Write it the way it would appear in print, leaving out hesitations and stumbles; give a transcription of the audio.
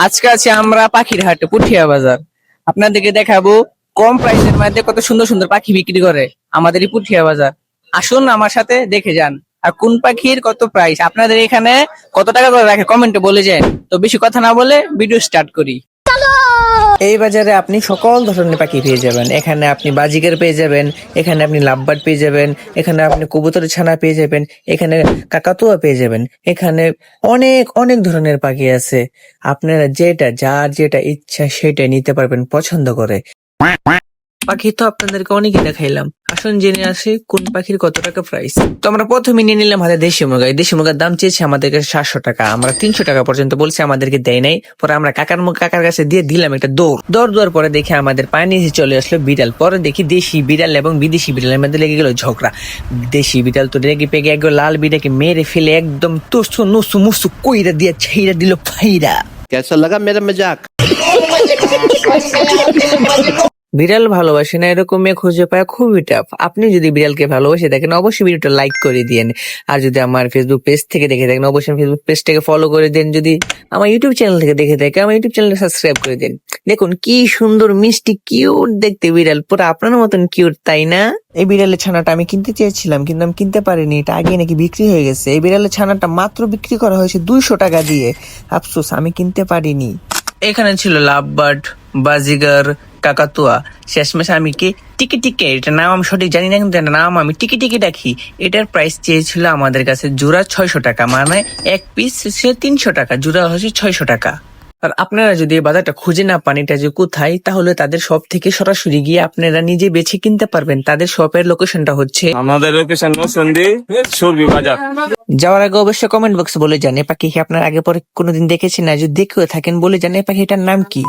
আজকে আছি আমরা পাখির হাটে পুঠিয়া বাজার। আপনাদেরকে দেখাবো কম প্রাইসের মধ্যে কত সুন্দর সুন্দর পাখি বিক্রি করে আমাদের এই পুঠিয়া বাজার। আসুন আমার সাথে দেখে যান। আর কোন পাখির কত প্রাইস আপনাদের এখানে কত টাকা করে রাখে কমেন্টে বলে যায়। তো বেশি কথা না বলে ভিডিও স্টার্ট করি। এই বাজারে আপনি সকল ধরনের পাখি পেয়ে যাবেন। এখানে আপনি বাজিগার পেয়ে যাবেন, এখানে আপনি লাভবার্ড পেয়ে যাবেন, এখানে আপনি কবুতরের ছানা পেয়ে যাবেন, এখানে কাকাতুয়া পেয়ে যাবেন। এখানে অনেক অনেক ধরনের পাখি আছে। আপনারা যার যেটা ইচ্ছা সেটা নিতে পারবেন পছন্দ করে। পাখি তো আপনাদেরকে অনেকই দেখাইলাম। আসুন জেনে আসি কোন পাখির কত টাকা প্রাইস। তো আমরা প্রথমে নিয়ে নিলাম হাতে দেশি মুরগা। এই দেশি মুরগার দাম চেয়েছে আমাদের কাছে 700 টাকা। আমরা 300 টাকা পর্যন্ত বলছি, আমাদেরকে দেয় নাই। পরে আমরা কাকার কাছে দিয়ে দিলাম একটা দৌড় দেওয়ার পরে দেখে আমাদের পানি নিচে চলে আসলো বিড়াল। পরে দেখি দেশি বিড়াল এবং বিদেশি বিড়ালের মধ্যে লেগে গেল ঝগড়া। দেশি বিড়াল তো রেগে পেগে একবার লাল বিড়াকে মেরে ফেলে একদম তুসু নুসু মুসু কইরা দিয়ে ছেইরা দিল ফাইরা। कैसा लगा मेरा मजाक? বিড়াল ভালোবাসে না এরকম মেয়ে খুঁজে পাওয়া খুবই টাফ। আপনি যদি বিড়ালকে ভালোবাসে দেখেন অবশ্যই ভিডিওটা লাইক করে দিয়েন। আর যদি আমার ফেসবুক পেজ থেকে দেখে থাকেন অবশ্যই ফেসবুক পেজটাকে ফলো করে দেন। যদি আমার ইউটিউব চ্যানেল থেকে দেখে থাকেন আমার ইউটিউব চ্যানেলটা সাবস্ক্রাইব করে দেন। দেখুন কি সুন্দর মিষ্টি কিউট দেখতে বিড়াল, পুরো আপনার মতন কিউট, তাই না? এই বিড়ালের ছানাটা আমি কিনতে চেয়েছিলাম কিন্তু আমি কিনতে পারিনি, এটা আগে নাকি বিক্রি হয়ে গেছে। এই বিড়ালের ছানাটা মাত্র বিক্রি করা হয়েছে 200 টাকা দিয়ে। আফসোস আমি কিনতে পারিনি। এখানে ছিল লাভবার্ড, বাজিগার, কাকাতুয়া। শেষমেশ আমি কি টিকি এটা নাম আমি সঠিক জানি না কিন্তু এটার নাম আমি টিকি ডাকি। এটার প্রাইস চেয়েছিল আমাদের কাছে জোড়া 600 টাকা, মানে এক পিস সে 300 টাকা, জোড়া হচ্ছে 600 টাকা। আর আপনারা যদি এই বাজারটা খুঁজে না পান এটা যে কোথায়, তাহলে তাদের শপ থেকে সরাসরি গিয়ে আপনারা নিজে বেছে কিনতে পারবেন। তাদের শপের লোকেশনটা হচ্ছে আমাদের লোকেশন নরসিংদী সুরভি বাজার। যাওয়ার আগে অবশ্যই কমেন্ট বক্সে বলে যান এ পাখি কি আপনার আগে পরে কোনোদিন দেখেছেন, না যদি দেখেও থাকেন বলে যান এ পাখিটার নাম কি।